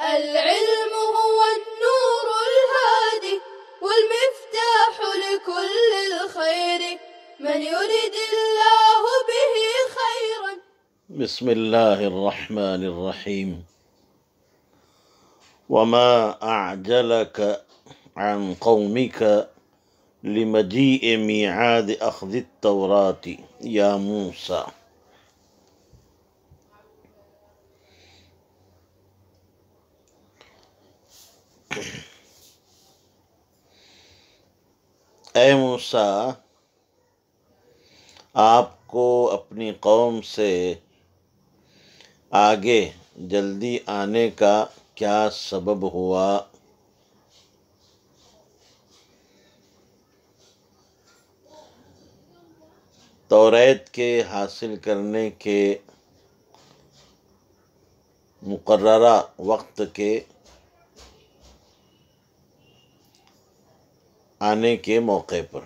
العلم هو النور الهادي والمفتاح لكل الخير من يرد الله به خيرا. بسم اللہ الرحمن الرحیم. وما أعجلك عن قومك لمجيء ميعاد أخذ التوراة يا موسى. اے موسیٰ، آپ کو اپنی قوم سے آگے جلدی آنے کا کیا سبب ہوا؟ توریت کے حاصل کرنے کے مقررہ وقت کے آنے کے موقع پر.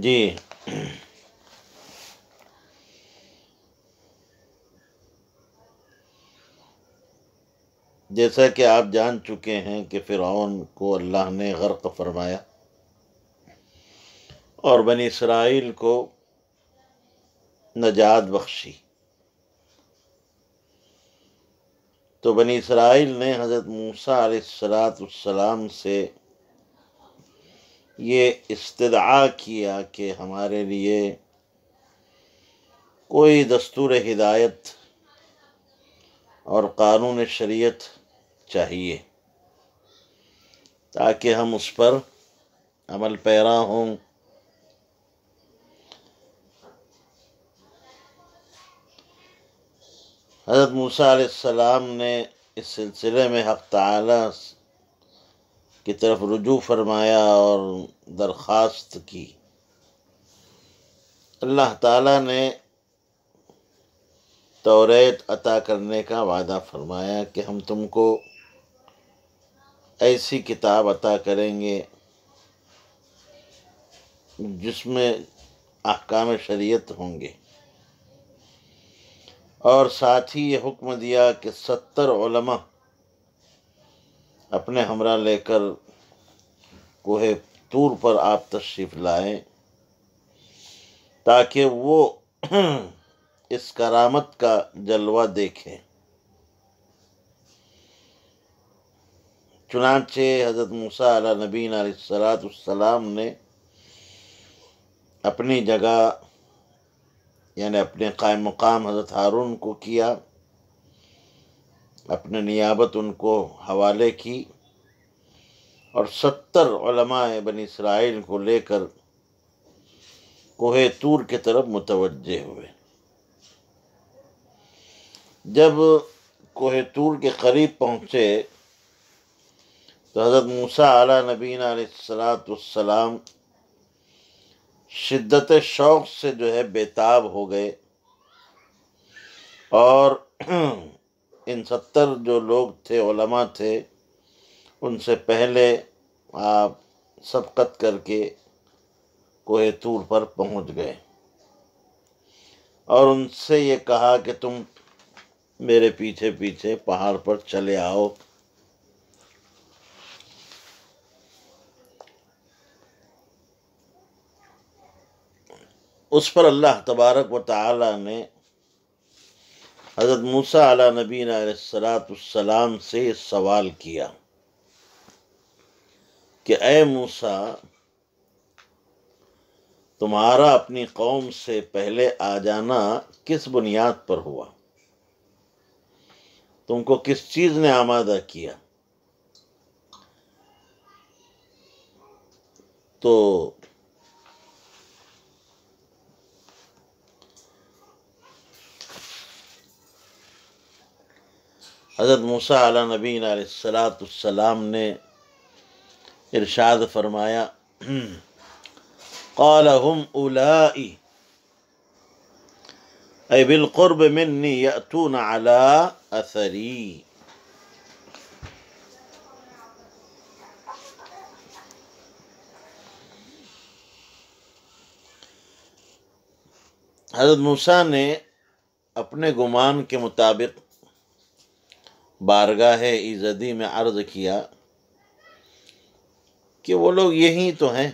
جی، جیسا کہ آپ جان چکے ہیں کہ فرعون کو اللہ نے غرق فرمایا اور بنی اسرائیل کو نجات بخشی. تو بنی اسرائیل نے حضرت موسیٰ علیہ السلام سے یہ استدعا کیا کہ ہمارے لیے کوئی دستور ہدایت اور قانون شریعت چاہیے تاکہ ہم اس پر عمل پیرا ہوں. حضرت موسیٰ علیہ السلام نے اس سلسلے میں حق تعالی کی طرف رجوع فرمایا اور درخواست کی. اللہ تعالیٰ نے توریت عطا کرنے کا وعدہ فرمایا کہ ہم تم کو ایسی کتاب عطا کریں گے جس میں احکام شریعت ہوں گے، اور ساتھ ہی یہ حکم دیا کہ 70 علماء اپنے ہمراہ لے کر کوہ طور پر آپ تشریف لائیں تاکہ وہ اس کرامت کا جلوہ دیکھیں. چنانچہ حضرت موسیٰ علیہ نبینا علیہ السلام نے اپنی جگہ یعنی اپنے قائم مقام حضرت ہارون کو کیا، اپنے نیابت ان کو حوالے کی اور 70 علماء بنی اسرائیل کو لے کر کوہ طور کی طرف متوجہ ہوئے. جب کوہ طور کے قریب پہنچے تو حضرت موسیٰ علیہ نبینا علیہ السلام شدت شوق سے بےتاب ہو گئے اور ان 70 جو لوگ تھے، علماء تھے، ان سے پہلے آپ سبقت کر کے کوہ طور پر پہنچ گئے اور ان سے یہ کہا کہ تم میرے پیچھے پیچھے پہاڑ پر چلے آؤ. اس پر اللہ تبارک و تعالی نے حضرت موسیٰ علیہ نبینا علیہ السلام سے سوال کیا کہ اے موسیٰ، تمہارا اپنی قوم سے پہلے آ جانا کس بنیاد پر ہوا؟ تم کو کس چیز نے آمادہ کیا؟ تو حضرت موسیٰ علیہ نبینا علیہ السلام نے ارشاد فرمایا قال هم اولائی ای بالقرب منی یأتون علی اثری. حضرت موسیٰ نے اپنے گمان کے مطابق بارگاہ ایزدی میں عرض کیا کہ وہ لوگ یہی تو ہیں،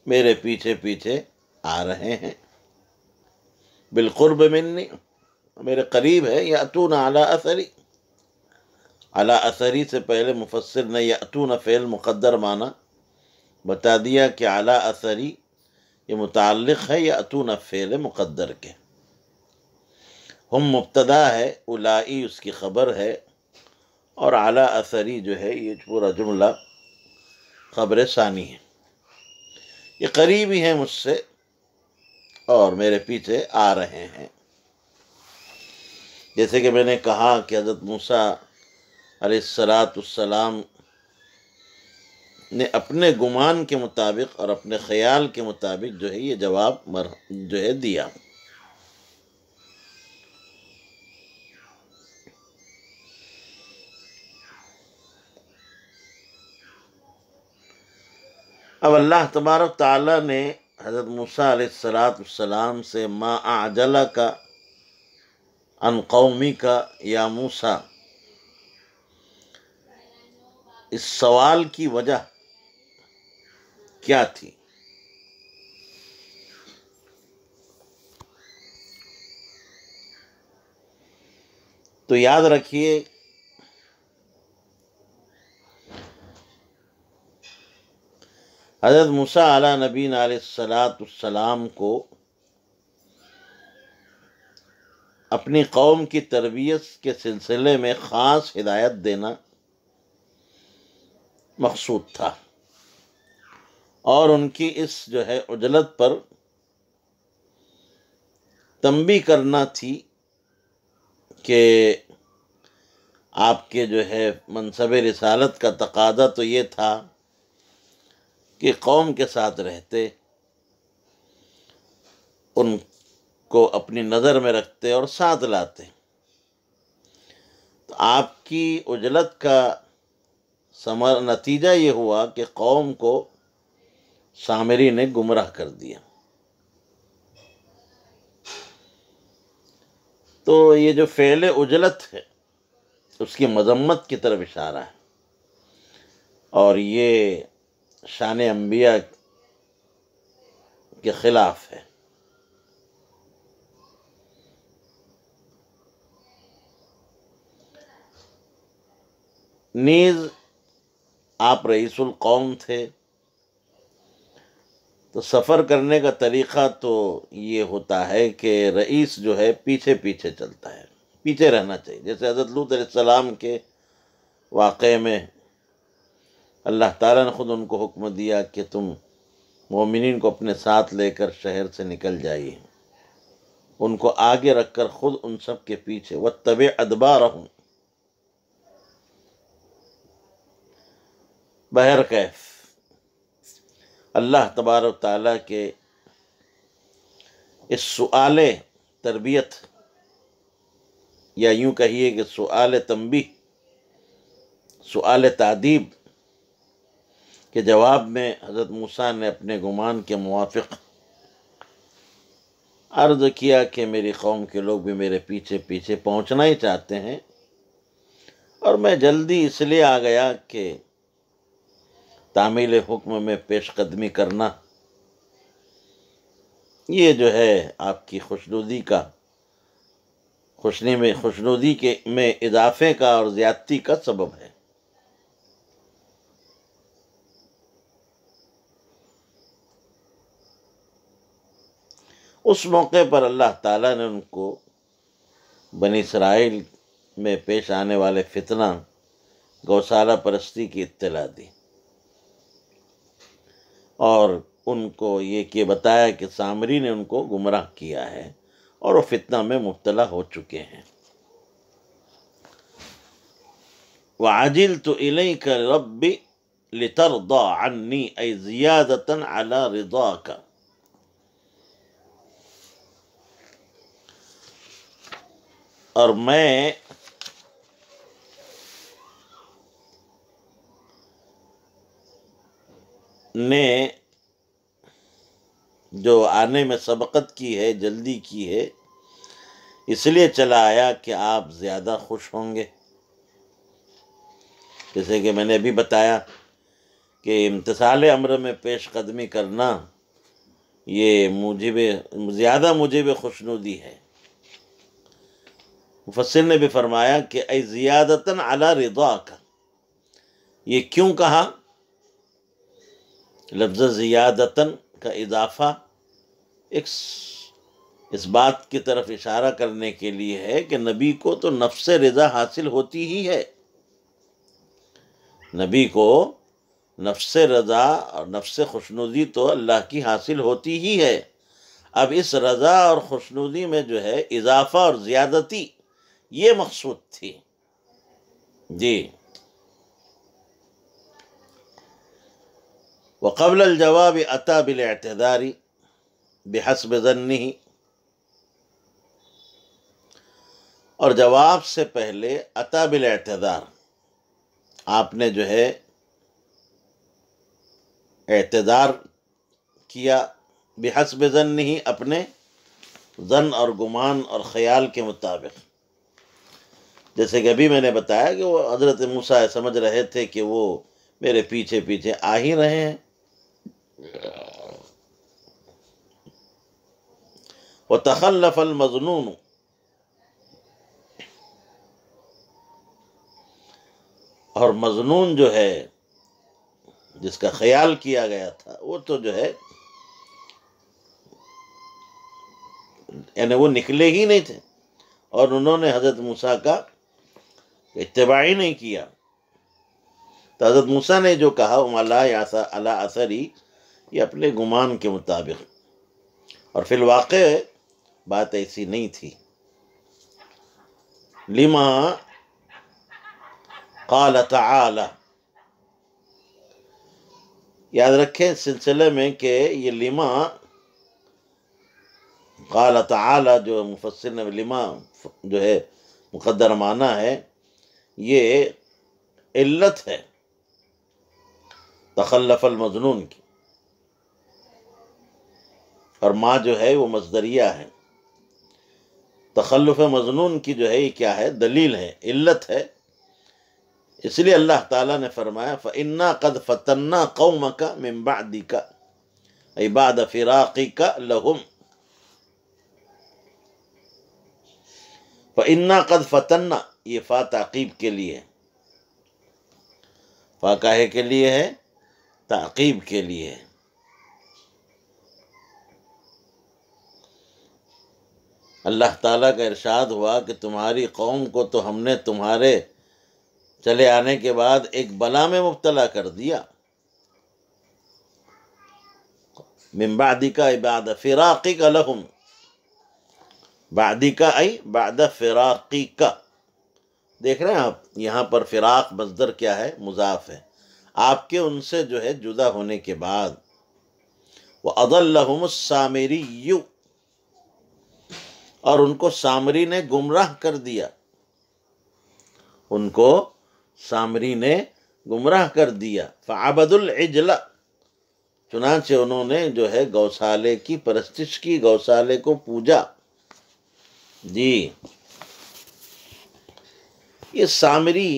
میرے پیچھے پیچھے آ رہے ہیں، بالقرب منی، میرے قریب ہے، یاتون علی اثری، علی اثری سے پہلے مفسر نے یاتون فعل مقدر مانا بتا دیا کہ علی اثری یہ متعلق ہے یاتون فعل مقدر کے، ہم مبتدا ہے، اولائی اس کی خبر ہے، اور علی اثری جو ہے یہ پورا جملہ خبر ثانی ہے، یہ قریب ہی ہیں مجھ سے اور میرے پیچھے آ رہے ہیں۔ جیسے کہ میں نے کہا کہ حضرت موسیٰ علیہ السلام نے اپنے گمان کے مطابق اور اپنے خیال کے مطابق جو ہے یہ جواب جو ہے دیا۔ اب اللہ تبارک تعالیٰ نے حضرت موسیٰ علیہ السلام سے ما اعجلک عن قومک یا موسیٰ، اس سوال کی وجہ کیا تھی؟ تو یاد رکھیے حضرت موسیٰ علیہ نبینا علیہ السلام کو اپنی قوم کی تربیت کے سلسلے میں خاص ہدایت دینا مقصود تھا، اور ان کی اس جو ہے عجلت پر تنبیہ کرنا تھی کہ آپ کے جو ہے منصب رسالت کا تقاضا تو یہ تھا کہ قوم کے ساتھ رہتے، ان کو اپنی نظر میں رکھتے اور ساتھ لاتے۔ تو آپ کی عجلت کا نتیجہ یہ ہوا کہ قوم کو سامری نے گمراہ کر دیا۔ تو یہ جو فعل عجلت ہے اس کی مذمت کی طرف اشارہ ہے، اور یہ شان انبیاء کے خلاف ہے۔ نیز آپ رئیس القوم تھے، تو سفر کرنے کا طریقہ تو یہ ہوتا ہے کہ رئیس جو ہے پیچھے پیچھے چلتا ہے، پیچھے رہنا چاہیے۔ جیسے حضرت لوط علیہ السلام کے واقعے میں اللہ تعالیٰ نے خود ان کو حکم دیا کہ تم مومنین کو اپنے ساتھ لے کر شہر سے نکل جائیے، ان کو آگے رکھ کر خود ان سب کے پیچھے وَاتَّبِعْ أَدْبَارَهُمْ۔ بہرکیف اللہ تبارک و تعالیٰ کے اس سؤال تربیت، یا یوں کہیے کہ سؤال تنبیہ، سؤال تعدیب کے جواب میں حضرت موسیٰ نے اپنے گمان کے موافق عرض کیا کہ میری قوم کے لوگ بھی میرے پیچھے پیچھے پہنچنا ہی چاہتے ہیں، اور میں جلدی اس لیے آ گیا کہ تعمیل حکم میں پیش قدمی کرنا یہ جو ہے آپ کی خوشنودی میں اضافے کا اور زیادتی کا سبب ہے۔ اس موقع پر اللہ تعالیٰ نے ان کو بنی اسرائیل میں پیش آنے والے فتنہ گوشالہ پرستی کی اطلاع دی، اور ان کو یہ کہ بتایا کہ سامری نے ان کو گمراہ کیا ہے اور وہ فتنہ میں مبتلا ہو چکے ہیں۔ وَعَجِلْتُ إِلَيْكَ رَبِّ لِتَرْضَى عَنِّي أَيْ زِيَادَةً عَلَى رِضَاكَ۔ اور میں نے جو آنے میں سبقت کی ہے، جلدی کی ہے، اس لیے چلا آیا کہ آپ زیادہ خوش ہوں گے۔ جیسے کہ میں نے ابھی بتایا کہ امتثال امر میں پیش قدمی کرنا یہ زیادہ موجب خوشنودی ہے۔ مفسر نے بھی فرمایا کہ اے زیادتاً علی رضاک، یہ کیوں کہا؟ لفظ زیادتاً کا اضافہ اس بات کی طرف اشارہ کرنے کے لیے ہے کہ نبی کو تو نفس رضا حاصل ہوتی ہی ہے، نبی کو نفس رضا اور نفس خوشنودی تو اللہ کی حاصل ہوتی ہی ہے۔ اب اس رضا اور خوشنودی میں جو ہے اضافہ اور زیادتی یہ مقصود تھی۔ جی، وقبل الجواب اتی بالاعتذار بحسب ظنہ، اور جواب سے پہلے اتی بالاعتذار، آپ نے جو ہے اعتذار کیا بحسب ظنہ، اپنے ظن اور گمان اور خیال کے مطابق۔ جیسے کہ ابھی میں نے بتایا کہ وہ حضرت موسیٰ سمجھ رہے تھے کہ وہ میرے پیچھے پیچھے آ ہی رہے ہیں۔ وتخلف المظنون، اور مظنون جو ہے جس کا خیال کیا گیا تھا وہ تو جو ہے یعنی وہ نکلے ہی نہیں تھے، اور انہوں نے حضرت موسیٰ کا اتباع ہی نہیں کیا۔ تو حضرت موسیٰ نے جو کہا وَمَا لَا يَعْسَى عَلَىٰ أَثَرِي، یہ اپنے گمان کے مطابق، اور فی الواقع بات ایسی نہیں تھی۔ لما قال تعالی، یاد رکھیں اس سلسلے میں کہ یہ لما قال تعالی جو مفسر نے لما جو ہے مقدر معنی ہے، یہ علت ہے تخلف المظنون کی، اور ما جو ہے وہ مصدریہ ہے۔ تخلف مظنون کی جو ہے یہ کیا ہے؟ دلیل ہے، علت ہے۔ اس لیے اللہ تعالیٰ نے فرمایا فَإِنَّا قَدْ فَتَنَّا قَوْمَكَ مِن بَعْدِكَ أي بعد فراقك لهم، فَإِنَّا قَدْ فَتَنَّا، یہ فا تعقیب کے لیے ہے، فا کاہے کے لیے ہے؟ تعقیب کے لیے ہے۔ اللہ تعالیٰ کا ارشاد ہوا کہ تمہاری قوم کو تو ہم نے تمہارے چلے آنے کے بعد ایک بلا میں مبتلا کر دیا۔ من بعدک ای بعد فراقک لہم، بعدک ای بعد فراقک، دیکھ رہے ہیں آپ یہاں پر فراق مصدر کیا ہے؟ مضاف ہے، آپ کے ان سے جو ہے جدا ہونے کے بعد۔ وَأَضَلَّهُمُ السَّامِرِيُّ، اور ان کو سامری نے گمراہ کر دیا، ان کو سامری نے گمراہ کر دیا۔ فعبدوا العجل، چنانچہ انہوں نے جو ہے گوسالے کی پرستش کی، گوسالے کو پوجا۔ جی، یہ سامری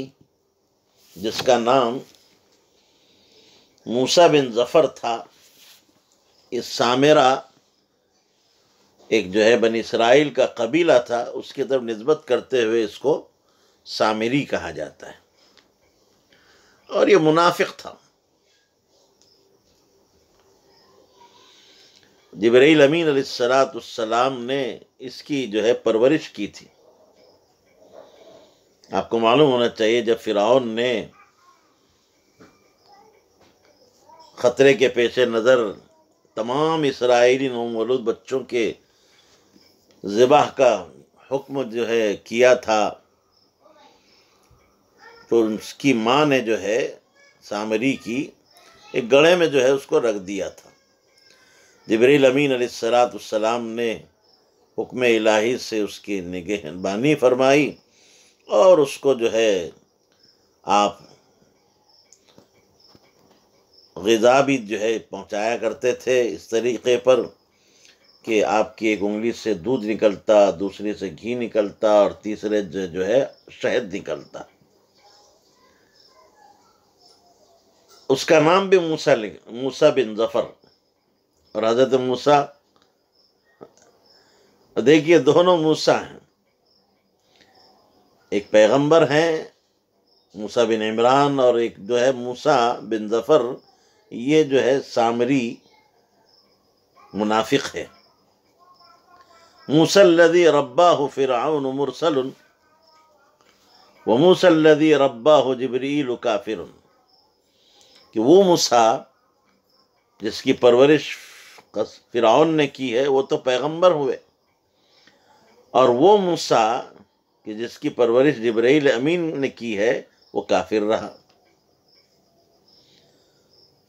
جس کا نام موسیٰ بن ظفر تھا، اس سامرہ ایک جو ہے بنی اسرائیل کا قبیلہ تھا، اس کی طرف نسبت کرتے ہوئے اس کو سامری کہا جاتا ہے، اور یہ منافق تھا۔ جبرائیل امین علیہ السلام نے اس کی جو ہے پرورش کی تھی۔ آپ کو معلوم ہونا چاہیے جب فرعون نے خطرے کے پیش نظر تمام اسرائیلی نومولود بچوں کے ذبح کا حکم جو ہے کیا تھا، تو اس کی ماں نے جو ہے سامری کی ایک گڑھے میں جو ہے اس کو رکھ دیا تھا۔ جبرائیل امین علیہ السلام نے حکم الہی سے اس کی نگہبانی فرمائی، اور اس کو جو ہے آپ غذا بھی جو ہے پہنچایا کرتے تھے اس طریقے پر کہ آپ کی ایک انگلی سے دودھ نکلتا، دوسری سے گھی نکلتا اور تیسرے جو ہے شہد نکلتا. اس کا نام بھی موسیٰ بن ظفر. اور حضرت موسیٰ، دیکھیے دونوں موسیٰ ہیں، ایک پیغمبر ہیں موسیٰ بن عمران، اور ایک جو ہے موسیٰ بن ظفر، یہ جو ہے سامری منافق ہے. موسیٰ الذی رباہ فرعون مرسل وموسیٰ الذی رباہ جبریل کافر، کہ وہ موسیٰ جس کی پرورش فرعون نے کی ہے وہ تو پیغمبر ہوئے، اور وہ موسیٰ کہ جس کی پرورش جبرائیل امین نے کی ہے وہ کافر رہا.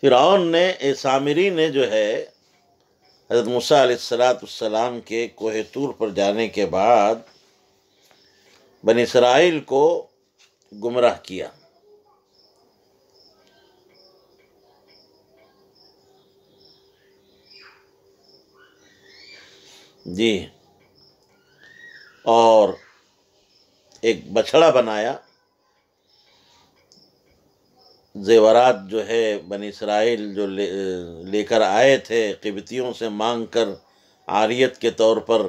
فرعون نے، سامری نے جو ہے حضرت موسیٰ علیہ السلام کے کوہ طور پر جانے کے بعد بنی اسرائیل کو گمراہ کیا. جی، اور ایک بچھڑا بنایا. زیورات جو ہے بنی اسرائیل جو لے کر آئے تھے قبطیوں سے مانگ کر عاریت کے طور پر،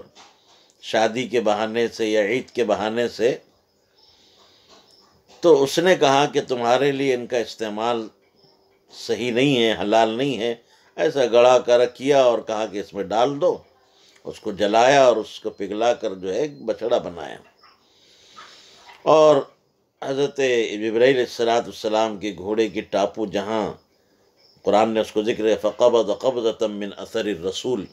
شادی کے بہانے سے یا عید کے بہانے سے، تو اس نے کہا کہ تمہارے لیے ان کا استعمال صحیح نہیں ہے، حلال نہیں ہے. ایسا گڑا کر کیا اور کہا کہ اس میں ڈال دو. اس کو جلایا اور اس کو پگھلا کر جو ہے ایک بچھڑا بنایا. اور حضرت جبرائیل علیہ السلام کے گھوڑے کی ٹاپو، جہاں قرآن نے اس کو ذکر ہے فقبض قبضۃ من اثر الرسول،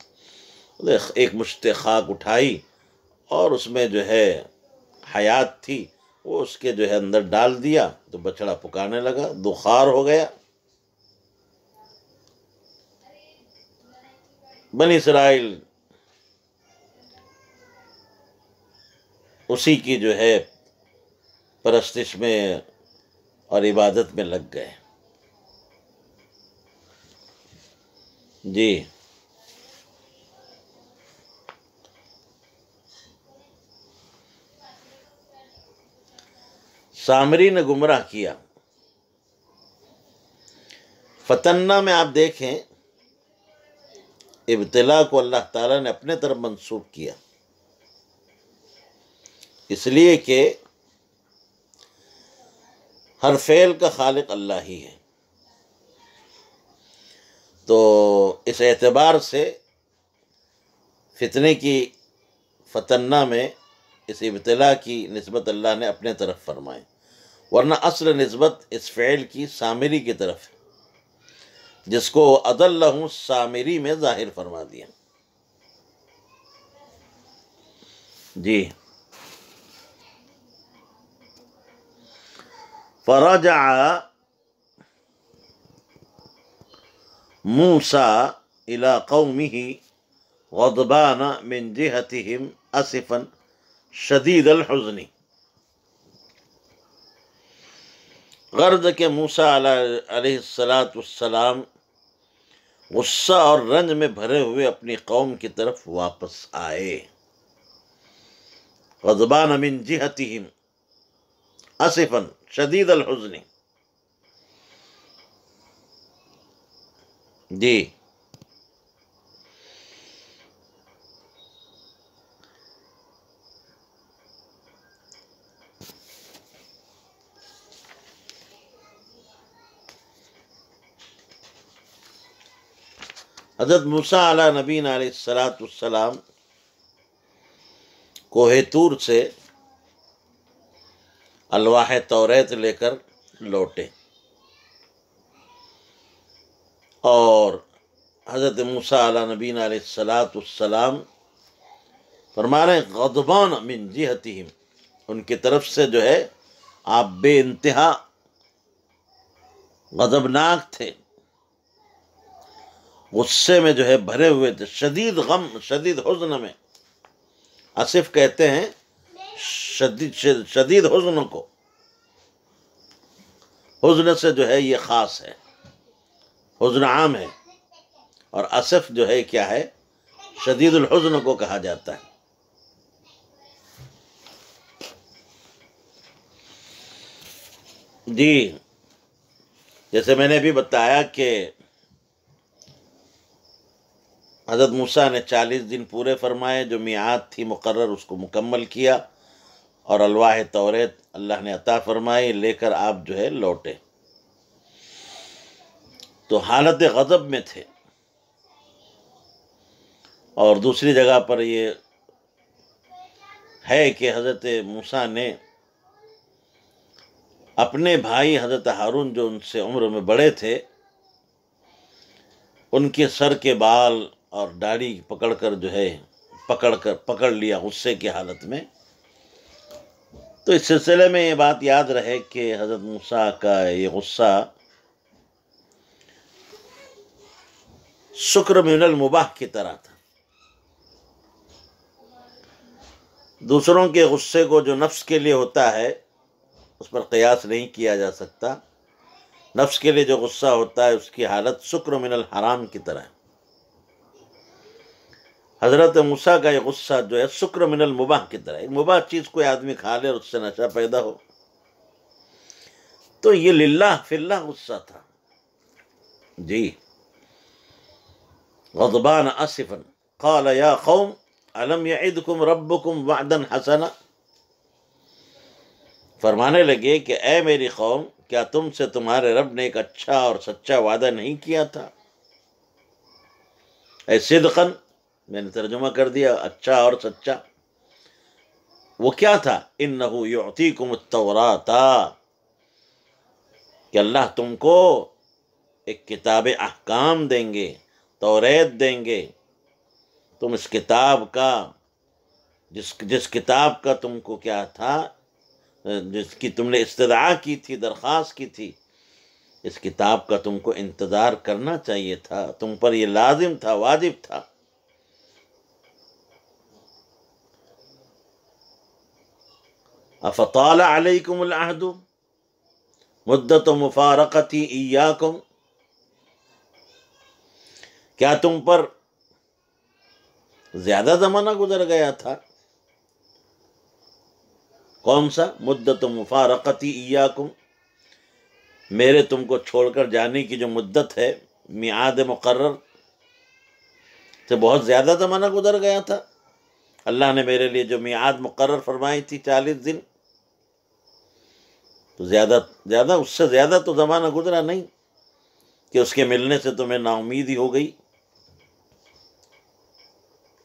ایک مشت خاک اٹھائی اور اس میں جو ہے حیات تھی، وہ اس کے جو ہے اندر ڈال دیا تو بچڑا پکانے لگا، دخار ہو گیا. بنی اسرائیل اسی کی جو ہے پرستش میں اور عبادت میں لگ گئے. جی، سامری نے گمراہ کیا. فتنہ میں آپ دیکھیں ابتلا کو اللہ تعالیٰ نے اپنے طرف منسوب کیا، اس لیے کہ ہر فعل کا خالق اللہ ہی ہے. تو اس اعتبار سے فتنے کی، فتنہ میں اس ابتلا کی نسبت اللہ نے اپنے طرف فرمائی، ورنہ اصل نسبت اس فعل کی سامری کی طرف ہے، جس کو اضلہ سامری میں ظاہر فرما دیا. جی، فرجع موسیٰ الی قومہ غضبان من جہتہم اسفا شدید الحزن. غرض کہ موسیٰ علیہ السلام غصہ اور رنج میں بھرے ہوئے اپنی قوم کی طرف واپس آئے. غضبان من جہتہم اسفا شدید الحزن. جی، حضرت موسیٰ علیہ نبینا علیہ السلام کوہ طور سے الواح توریت لے کر لوٹے، اور حضرت موسیٰ علیہ نبینا علیہ السلام فرما رہے ہیں غضبان من جہتہم، ان کی طرف سے جو ہے آپ بے انتہا غضبناک تھے، غصے میں جو ہے بھرے ہوئے تھے، شدید غم، شدید حزن میں. اسف کہتے ہیں شدید حزن کو، حزن سے جو ہے یہ خاص ہے، حزن عام ہے، اور اسف جو ہے کیا ہے؟ شدید الحزن کو کہا جاتا ہے۔ جی، جیسے میں نے بھی بتایا کہ حضرت موسیٰ نے 40 دن پورے فرمائے، جو میعاد تھی مقرر اس کو مکمل کیا، اور الواح توریت اللہ نے عطا فرمائی، لے کر آپ جو ہے لوٹے، تو حالت غضب میں تھے۔ اور دوسری جگہ پر یہ ہے کہ حضرت موسیٰ نے اپنے بھائی حضرت ہارون جو ان سے عمر میں بڑے تھے، ان کے سر کے بال اور داڑھی پکڑ کر جو ہے پکڑ لیا غصے کی حالت میں۔ تو اس سلسلے میں یہ بات یاد رہے کہ حضرت موسیٰ کا یہ غصہ شکر من المباح کی طرح تھا۔ دوسروں کے غصے کو جو نفس کے لیے ہوتا ہے اس پر قیاس نہیں کیا جا سکتا۔ نفس کے لیے جو غصہ ہوتا ہے اس کی حالت شکر من الحرام کی طرح ہے۔ حضرت موسیٰ کا یہ غصہ جو ہے شکر من المباح کی طرح ہے۔ ایک مباح چیز کوئی آدمی کھا لے اور اس سے نشہ پیدا ہو، تو یہ للہ فی اللہ غصہ تھا۔ جی، غضبان آسفا قال یا قوم الم یعدکم ربکم وعدا حسنا، فرمانے لگے کہ اے میری قوم، کیا تم سے تمہارے رب نے ایک اچھا اور سچا وعدہ نہیں کیا تھا؟ اے صدقا، میں نے ترجمہ کر دیا اچھا اور سچا۔ وہ کیا تھا؟ انہ یعطیکم التوراۃ، کہ اللہ تم کو ایک کتاب احکام دیں گے، توریت دیں گے۔ تم اس کتاب کا جس کتاب کا تم کو کیا تھا، جس کی تم نے استدعا کی تھی، درخواست کی تھی، اس کتاب کا تم کو انتظار کرنا چاہیے تھا، تم پر یہ لازم تھا، واجب تھا۔ افطال علیکم العہد مدت مفارقتی ایاکم، کیا تم پر زیادہ زمانہ گزر گیا تھا؟ کون سا؟ مدت مفارقتی ایاکم، میرے تم کو چھوڑ کر جانے کی جو مدت ہے، میعاد مقرر سے بہت زیادہ زمانہ گزر گیا تھا۔ اللہ نے میرے لیے جو میعاد مقرر فرمائی تھی 40 دن، تو زیادہ اس سے زیادہ تو زمانہ گزرا نہیں کہ اس کے ملنے سے تمہیں نا امیدی ہو گئی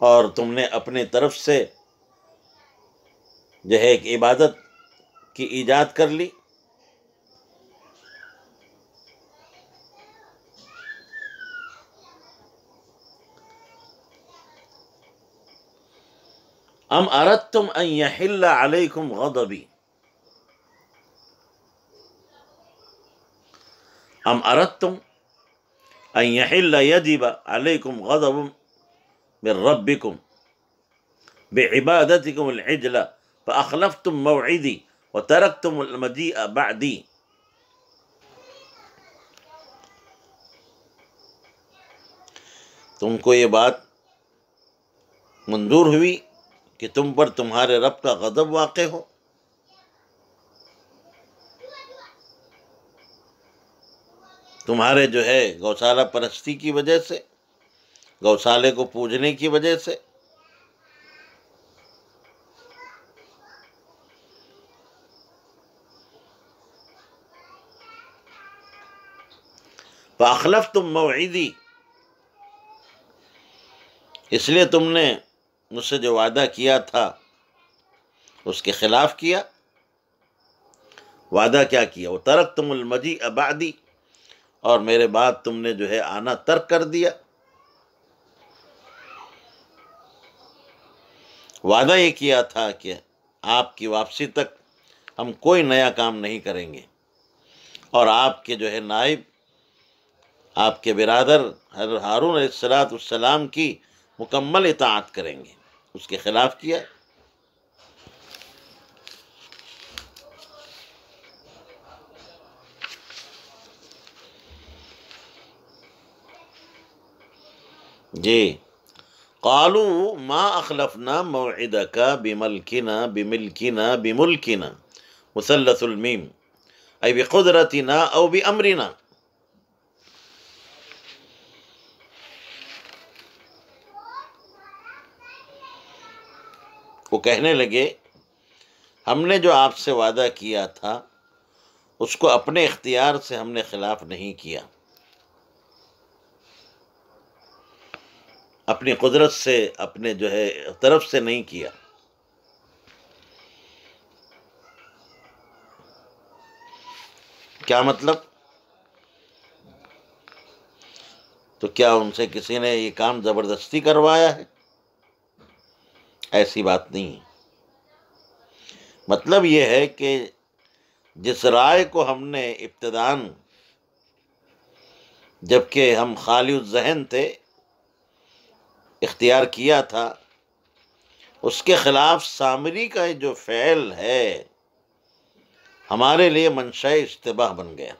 اور تم نے اپنے طرف سے جو ہے ایک عبادت کی ایجاد کر لی۔ ام اردتم ان یحل علیکم غضبی، ام اردتم ان یحل یجب علیکم غضب من ربکم بعبادتکم العجل فاخلفتم موعدی وترکتم المجیء بعدی۔ تم کو یہ بات منظور ہوئی کہ تم پر تمہارے رب کا غضب واقع ہو؟ تمہارے جو ہے گوشالہ پرستی کی وجہ سے، گوشالے کو پوجنے کی وجہ سے۔ فاخلفتم موعدی، اس لیے تم نے مجھ سے جو وعدہ کیا تھا اس کے خلاف کیا۔ وعدہ کیا کیا؟ وترکتم المجیء بعدی، اور میرے بعد تم نے جو ہے آنا ترک کر دیا۔ وعدہ یہ کیا تھا کہ آپ کی واپسی تک ہم کوئی نیا کام نہیں کریں گے، اور آپ کے جو ہے نائب، آپ کے برادر حضرت ہارون علیہ السلام کی مکمل اطاعت کریں گے۔ اس کے خلاف کیا۔ جی، قالوا ما اخلفنا موعدك بملكنا بملكنا بملكنا مثلث المیم ای بقدرتنا او بامرنا. وہ کہنے لگے ہم نے جو آپ سے وعدہ کیا تھا اس کو اپنے اختیار سے ہم نے خلاف نہیں کیا، اپنی قدرت سے، اپنے جو ہے طرف سے نہیں کیا۔ کیا مطلب؟ تو کیا ان سے کسی نے یہ کام زبردستی کروایا ہے؟ ایسی بات نہیں ہے۔ مطلب یہ ہے کہ جس رائے کو ہم نے ابتداً جبکہ ہم خالی الذہن تھے اختیار کیا تھا، اس کے خلاف سامری کا جو فعل ہے ہمارے لیے منشأ اشتباہ بن گیا،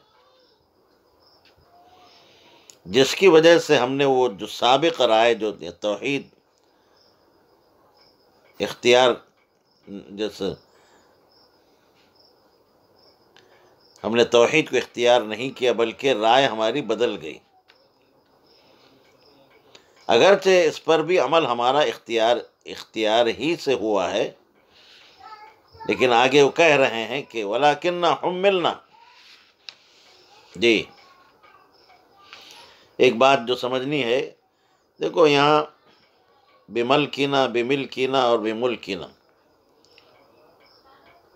جس کی وجہ سے ہم نے وہ جو سابق رائے جو توحید اختیار، جیسے ہم نے توحید کو اختیار نہیں کیا بلکہ رائے ہماری بدل گئی، اگرچہ اس پر بھی عمل ہمارا اختیار ہی سے ہوا ہے، لیکن آگے وہ کہہ رہے ہیں کہ وَلَكِنَّا حُمِّلْنَا۔ جی ایک بات جو سمجھنی ہے، دیکھو یہاں بملکنا بملکنا اور بملکنا،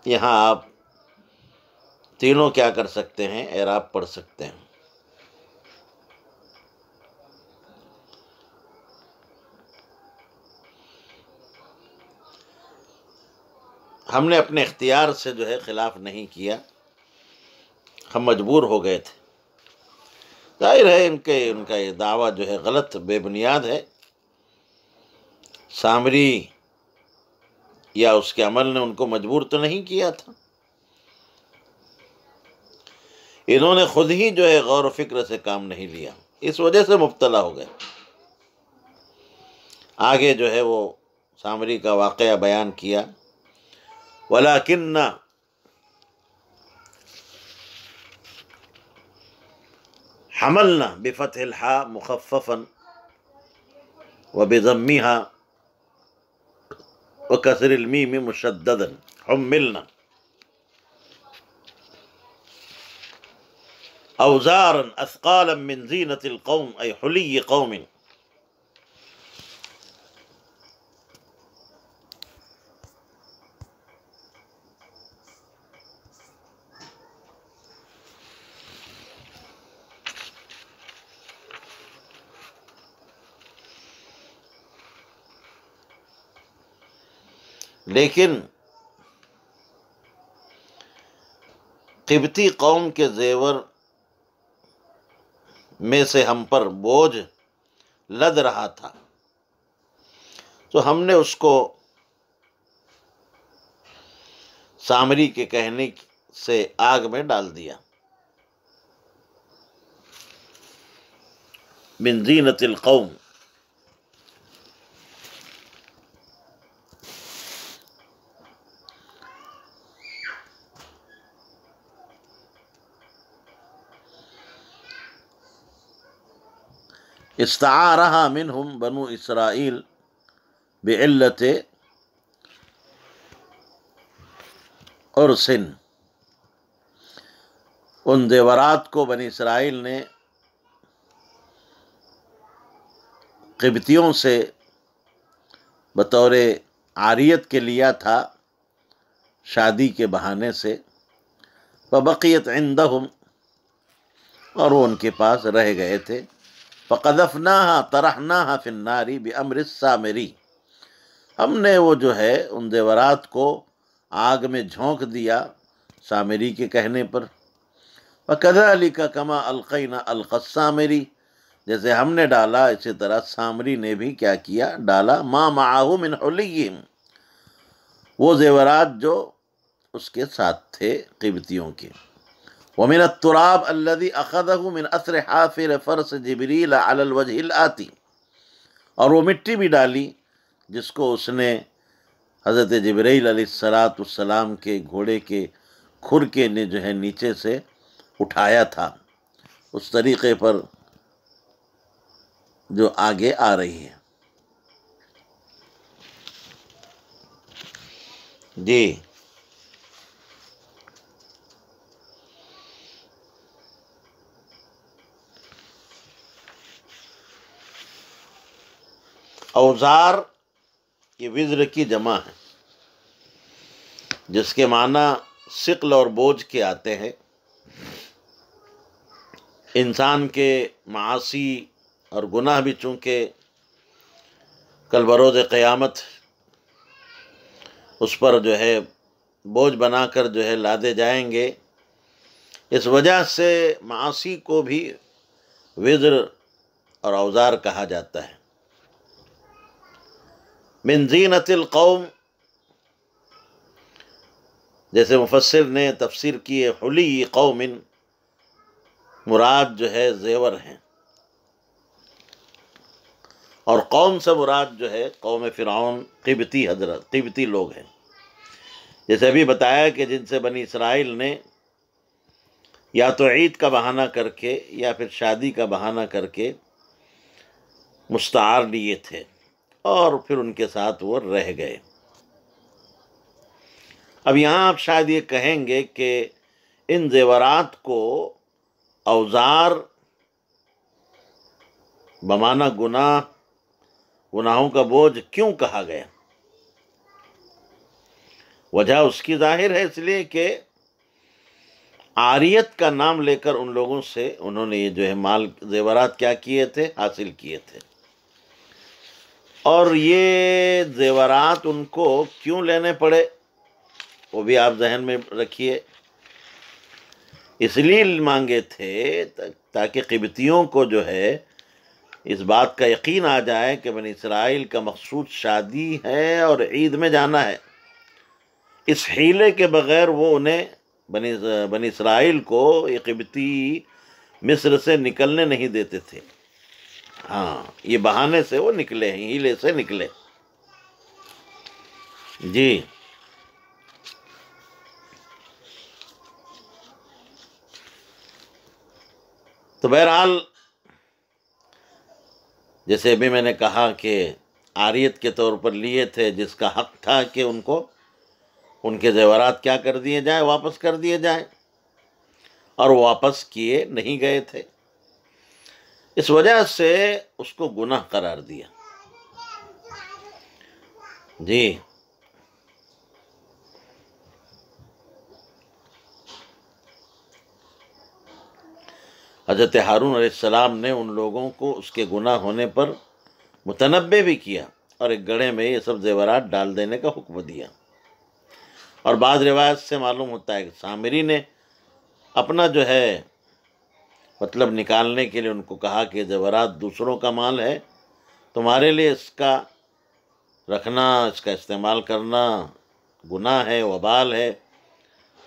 یہاں آپ تینوں کیا کر سکتے ہیں؟ اعراب پڑھ سکتے ہیں۔ ہم نے اپنے اختیار سے جو ہے خلاف نہیں کیا، ہم مجبور ہو گئے تھے۔ ظاہر ہے ان کا یہ دعویٰ جو ہے غلط، بے بنیاد ہے۔ سامری یا اس کے عمل نے ان کو مجبور تو نہیں کیا تھا، انہوں نے خود ہی جو ہے غور و فکر سے کام نہیں لیا، اس وجہ سے مبتلا ہو گئے۔ آگے جو ہے وہ سامری کا واقعہ بیان کیا، وَلَكِنَّا حملنا بفتح الحاء مخففا وبضمها وكسر الميم مشددا حملنا اوزارا اثقالا من زینة القوم ای حلی قوم۔ لیکن قبطی قوم کے زیور میں سے ہم پر بوجھ لد رہا تھا، تو ہم نے اس کو سامری کے کہنے سے آگ میں ڈال دیا۔ من زینت القوم، استعارها منهم بنو اسرائیل بعلت عرس، ان زیورات کو بنی اسرائیل نے قبطیوں سے بطور عاریت کے لیا تھا، شادی کے بہانے سے، فبقیت عندهم، اور وہ ان کے پاس رہ گئے تھے، فقذفناها طرحناها في النار بأمر السامری، ہم نے وہ جو ہے ان زیورات کو آگ میں جھونک دیا سامری کے کہنے پر، وَكَذَلِكَ كَمَا أَلْقَيْنَا أَلْقَى السَّامِرِي، جیسے ہم نے ڈالا اسی طرح سامری نے بھی کیا کیا؟ ڈالا مَا مَعَهُ مِنْ حُلِيِّهِمْ، وہ زیورات جو اس کے ساتھ تھے قبطیوں کے، وَمِنَ التُّرَابِ الَّذِي أَخَذَهُ مِنْ أَثْرِ حَافِرِ فَرْسِ جِبْرِيلَ عَلَى الْوَجْهِ الْآتِي، اور وہ مٹی بھی ڈالی جس کو اس نے حضرت جبرائیل علیہ السلام کے گھوڑے کے کھر کے نے جو ہے نیچے سے اٹھایا تھا، اس طریقے پر جو آگے آ رہی ہے۔ جی، اوزار یہ وزر کی جمع ہے، جس کے معنی ثقل اور بوجھ کے آتے ہیں۔ انسان کے معاصی اور گناہ بھی چونکہ کل بروز قیامت اس پر جو ہے بوجھ بنا کر جو ہے لادے جائیں گے، اس وجہ سے معاصی کو بھی وزر اور اوزار کہا جاتا ہے۔ من زینت القوم، جیسے مفسر نے تفسیر کی ہے، حلی قوم، مراد جو ہے زیور ہیں، اور قوم سے مراد جو ہے قوم فرعون، قبطی لوگ ہیں۔ جیسے ابھی بتایا کہ جن سے بنی اسرائیل نے یا تو عید کا بہانہ کر کے یا پھر شادی کا بہانہ کر کے مستعار لیے تھے اور پھر ان کے ساتھ وہ رہ گئے۔ اب یہاں آپ شاید یہ کہیں گے کہ ان زیورات کو اوزار بمعنی گناہوں کا بوجھ کیوں کہا گیا؟ وجہ اس کی ظاہر ہے، اس لیے کہ عاریت کا نام لے کر ان لوگوں سے انہوں نے یہ جو ہے مال زیورات کیا کیے تھے، حاصل کیے تھے۔ اور یہ زیورات ان کو کیوں لینے پڑے وہ بھی آپ ذہن میں رکھیے۔ اس لیے مانگے تھے تاکہ قبطیوں کو جو ہے اس بات کا یقین آ جائے کہ بنی اسرائیل کا مقصود شادی ہے اور عید میں جانا ہے۔ اس حیلے کے بغیر وہ انہیں بنی اسرائیل کو یہ قبطی مصر سے نکلنے نہیں دیتے تھے۔ ہاں، یہ بہانے سے وہ نکلے ہیں، ہیلے سے نکلے۔ جی، تو بہرحال جیسے ابھی میں نے کہا کہ عاریت کے طور پر لیے تھے، جس کا حق تھا کہ ان کو ان کے زیورات کیا کر دیے جائیں، واپس کر دیے جائیں، اور واپس کیے نہیں گئے تھے، اس وجہ سے اس کو گناہ قرار دیا۔ جی، حضرت ہارون علیہ السلام نے ان لوگوں کو اس کے گناہ ہونے پر متنبہ بھی کیا اور ایک گڑھے میں یہ سب زیورات ڈال دینے کا حکم دیا۔ اور بعض روایت سے معلوم ہوتا ہے کہ سامری نے اپنا جو ہے مطلب نکالنے کے لیے ان کو کہا کہ زیورات دوسروں کا مال ہے، تمہارے لیے اس کا رکھنا، اس کا استعمال کرنا گناہ ہے، وبال ہے۔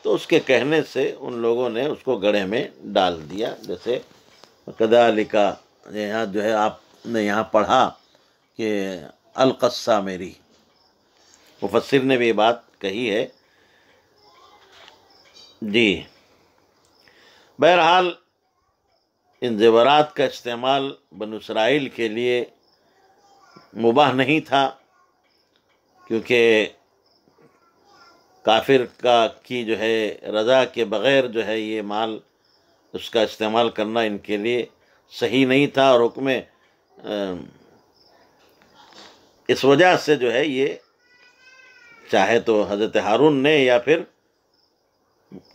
تو اس کے کہنے سے ان لوگوں نے اس کو گڑھے میں ڈال دیا۔ جیسے کذالک، یہاں جو ہے آپ نے یہاں پڑھا کہ القسامری، مفسر نے بھی یہ بات کہی ہے۔ جی، بہرحال ان زیورات کا استعمال بنو اسرائیل کے لیے مباح نہیں تھا، کیونکہ کافر کی جو ہے رضا کے بغیر جو ہے یہ مال اس کا استعمال کرنا ان کے لیے صحیح نہیں تھا، اور حکم اس وجہ سے جو ہے یہ چاہے تو حضرت ہارون نے یا پھر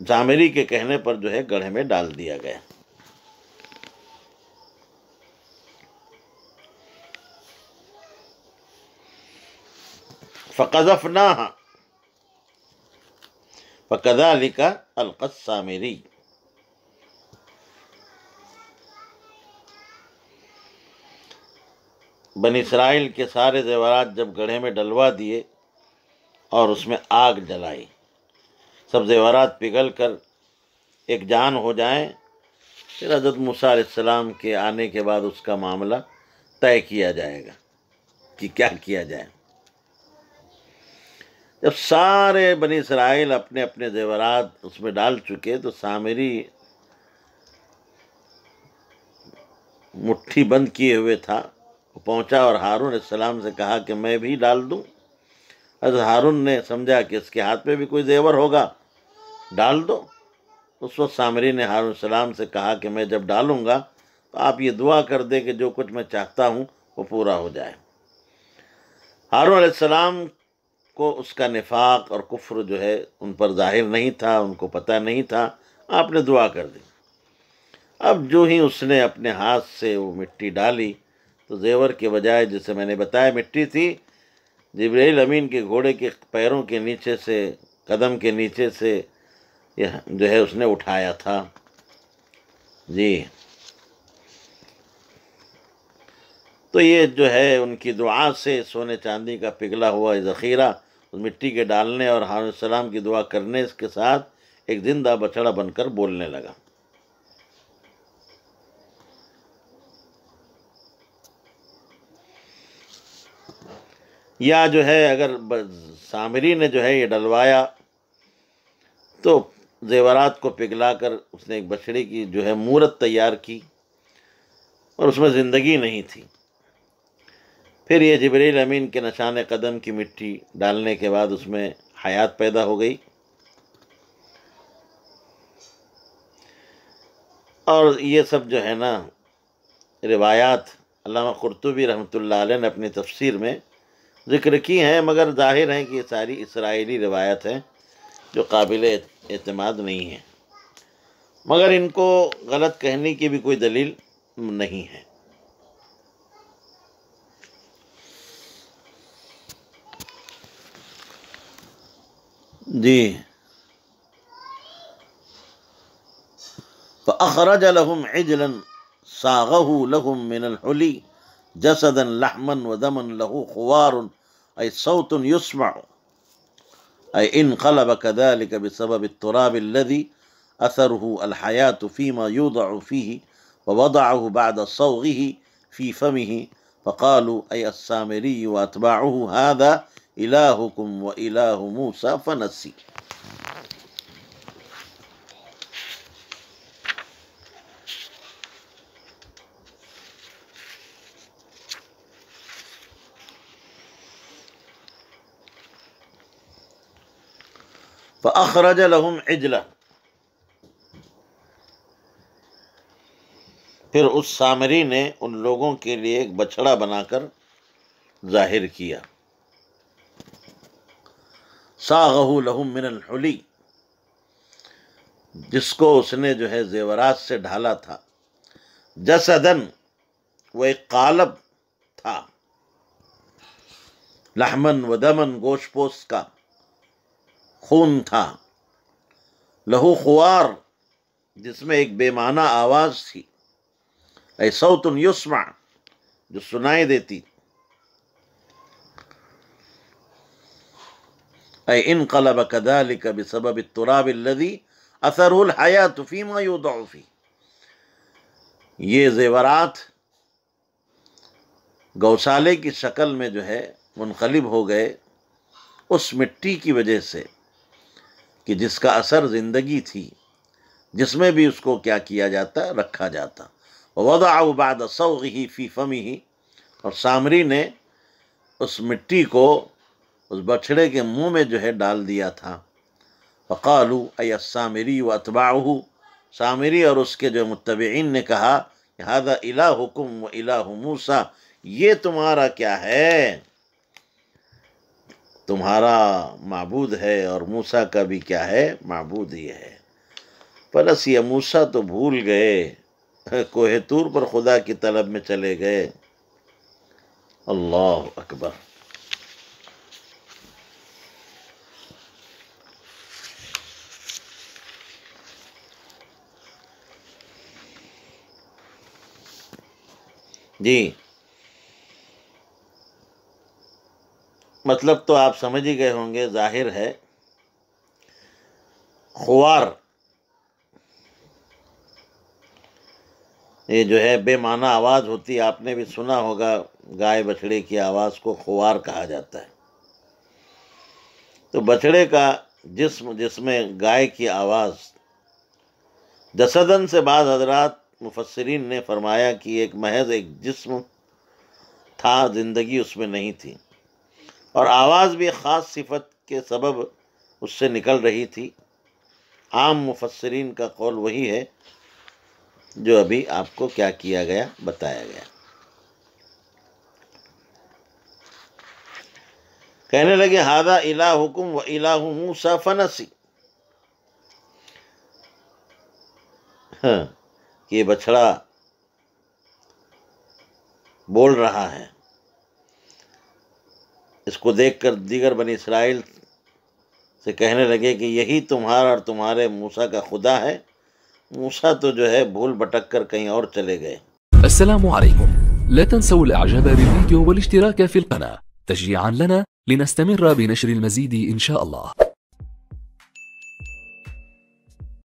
سامری کے کہنے پر جو ہے گڑھے میں ڈال دیا گیا۔ فقذفناها فكذلك القى السامري۔ بنی اسرائیل کے سارے زیورات جب گڑھے میں ڈلوا دیے اور اس میں آگ جلائی، سب زیورات پگھل کر ایک جان ہو جائیں، پھر حضرت موسیٰ علیہ السلام کے آنے کے بعد اس کا معاملہ طے کیا جائے گا۔ کہ کیا کیا جائے۔ جب سارے بنی اسرائیل اپنے اپنے زیورات اس میں ڈال چکے تو سامری مٹھی بند کیے ہوئے تھا، پہنچا اور ہارون علیہ السلام سے کہا کہ میں بھی ڈال دوں۔ حضرت ہارون نے سمجھا کہ اس کے ہاتھ میں بھی کوئی زیور ہوگا، ڈال دو۔ اس وقت سامری نے ہارون علیہ السلام سے کہا کہ میں جب ڈالوں گا تو آپ یہ دعا کر دیں کہ جو کچھ میں چاہتا ہوں وہ پورا ہو جائے۔ ہارون علیہ السلام کو اس کا نفاق اور کفر جو ہے ان پر ظاہر نہیں تھا، ان کو پتہ نہیں تھا، آپ نے دعا کر دی۔ اب جو ہی اس نے اپنے ہاتھ سے وہ مٹی ڈالی تو زیور کے بجائے، جسے میں نے بتایا مٹی تھی، جبرائیل امین کے گھوڑے کے پیروں کے نیچے سے، قدم کے نیچے سے جو ہے اس نے اٹھایا تھا۔ جی، تو یہ جو ہے ان کی دعا سے سونے چاندی کا پگھلا ہوا ذخیرہ اس مٹی کے ڈالنے اور ہارون علیہ السلام کی دعا کرنے کے ساتھ ایک زندہ بچڑا بن کر بولنے لگا۔ یا جو ہے اگر سامری نے جو ہے یہ ڈلوایا تو زیورات کو پگھلا کر اس نے ایک بچڑے کی جو ہے مورت تیار کی اور اس میں زندگی نہیں تھی۔ پھر یہ جبرائیل امین کے نشان قدم کی مٹی ڈالنے کے بعد اس میں حیات پیدا ہو گئی، اور یہ سب جو ہے نا روایات علامہ قرطبی رحمۃ اللہ علیہ نے اپنی تفسیر میں ذکر کی ہیں، مگر ظاہر ہے کہ یہ ساری اسرائیلی روایت ہیں جو قابل اعتماد نہیں ہیں، مگر ان کو غلط کہنے کی بھی کوئی دلیل نہیں ہے۔ جی، فأخرج لهم عجلا صاغه لهم من الحلی جسدا لحما ودما له خوار أي صوت يسمع أي انقلب كذلك بسبب التراب الذي أثره الحياة فيما يوضع فيه ووضعه بعد صوغه في فمه فقالوا أي السامري وأتباعه هذا إلهكم وإله موسى فنسي۔ فأخرج لهم عجلا، پھر اس سامری نے ان لوگوں کے لیے ایک بچڑا بنا کر ظاہر کیا۔ صاغہ لہم من الحلی، جس کو اس نے جو ہے زیورات سے ڈھالا تھا۔ جسدن، وہ ایک قالب تھا۔ لحمن و دمن، گوشت پوست کا، خون تھا۔ لہو خوار، جس میں ایک بے معنی آواز تھی۔ اے صوت یسمع، جو سنائی دیتی۔ اے انقلب كذلك بسبب التراب الذي اثره الحیات فیما یوضع فی، یہ زیورات گوشالے کی شکل میں جو ہے منقلب ہو گئے اس مٹی کی وجہ سے کہ جس کا اثر زندگی تھی، جس میں بھی اس کو کیا کیا جاتا، رکھا جاتا۔ ووضعه بعد صوغه فی فمه، اور سامری نے اس مٹی کو اس بچڑے کے منہ میں جو ہے ڈال دیا تھا۔ فقالوا ای السامری واتباعہ، سامری اور اس کے جو متبعین نے کہا ھذا الہکم و الہ موسیٰ، یہ تمہارا کیا ہے، تمہارا معبود ہے اور موسیٰ کا بھی کیا ہے، معبود ہی ہے۔ پلس یہ موسیٰ تو بھول گئے، کوہ طور پر خدا کی طلب میں چلے گئے۔ اللہ اکبر۔ جی، مطلب تو آپ سمجھ ہی گئے ہوں گے، ظاہر ہے۔ خوار، یہ جو ہے بے معنی آواز ہوتی، آپ نے بھی سنا ہوگا گائے بچڑے کی آواز کو خوار کہا جاتا ہے۔ تو بچڑے کا جسم جس میں گائے کی آواز، جسدن سے بعض حضرات مفسرین نے فرمایا کہ ایک محض ایک جسم تھا، زندگی اس میں نہیں تھی، اور آواز بھی خاص صفت کے سبب اس سے نکل رہی تھی۔ عام مفسرین کا قول وہی ہے جو ابھی آپ کو کیا کیا گیا، بتایا گیا۔ کہنے لگے ھذا الہکم و الہ موسیٰ فنسی، کہ یہ بچڑا بول رہا ہے۔ اس کو دیکھ کر دیگر بنی اسرائیل سے کہنے لگے کہ یہی تمہارا اور تمہارے موسیٰ کا خدا ہے۔ موسیٰ تو جو ہے بھول بھٹک کر کہیں اور چلے گئے۔ السلام عليكم، لا تنسوا الاعجاب بالفيديو والاشتراك في القناة تشجيعا لنا لنستمر بنشر المزيد إن شاء الله.